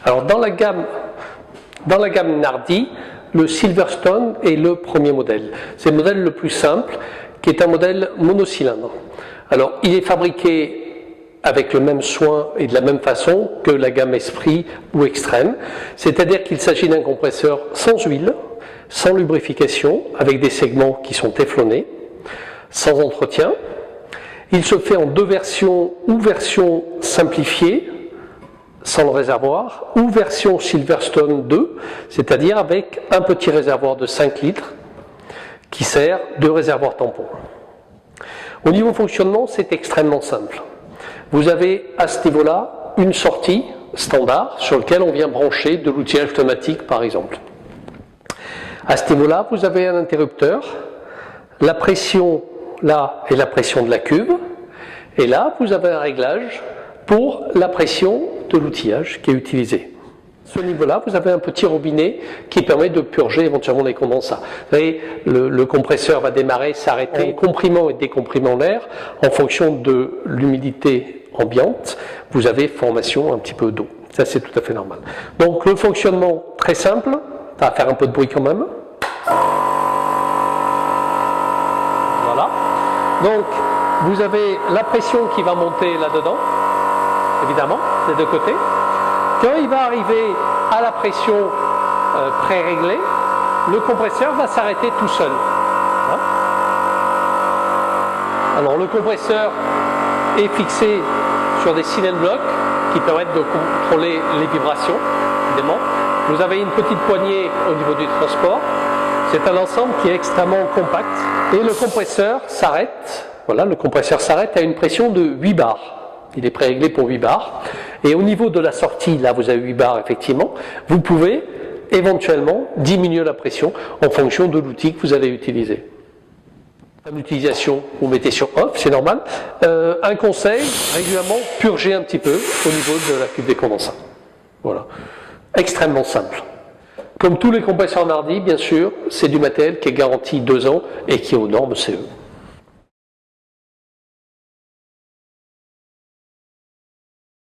Alors dans la gamme Nardi, le Silverstone est le premier modèle. C'est le modèle le plus simple, qui est un modèle monocylindre. Alors il est fabriqué avec le même soin et de la même façon que la gamme Esprit ou Extreme, c'est-à-dire qu'il s'agit d'un compresseur sans huile, sans lubrification, avec des segments qui sont téflonnés, sans entretien. Il se fait en deux versions, ou version simplifiée, sans le réservoir, ou version Silverstone 2, c'est-à-dire avec un petit réservoir de 5 litres qui sert de réservoir tampon. Au niveau fonctionnement, c'est extrêmement simple. Vous avez à ce niveau-là une sortie standard sur laquelle on vient brancher de l'outillage automatique par exemple. À ce niveau-là, vous avez un interrupteur, la pression là est la pression de la cuve, et là vous avez un réglage pour la pression de l'outillage qui est utilisé. À ce niveau-là, vous avez un petit robinet qui permet de purger éventuellement les condensats. Vous voyez, le compresseur va démarrer, s'arrêter, en comprimant et décomprimant l'air en fonction de l'humidité ambiante. Vous avez formation un petit peu d'eau. Ça, c'est tout à fait normal. Donc, le fonctionnement très simple. Ça va faire un peu de bruit quand même. Voilà. Donc, vous avez la pression qui va monter là-dedans, évidemment, des deux côtés. Quand il va arriver à la pression pré-réglée, le compresseur va s'arrêter tout seul. Hein? Alors le compresseur est fixé sur des cylindres blocs qui permettent de contrôler les vibrations, évidemment. Vous avez une petite poignée au niveau du transport. C'est un ensemble qui est extrêmement compact. Et le compresseur s'arrête. Voilà, le compresseur s'arrête à une pression de 8 bars. Il est pré-réglé pour 8 bars. Et au niveau de la sortie, là vous avez 8 bars effectivement, vous pouvez éventuellement diminuer la pression en fonction de l'outil que vous allez utiliser. L'utilisation, vous mettez sur off, c'est normal. Un conseil, régulièrement purger un petit peu au niveau de la cuve des condensats. Voilà. Extrêmement simple. Comme tous les compresseurs Nardi, bien sûr, c'est du matériel qui est garanti 2 ans et qui est aux normes CE.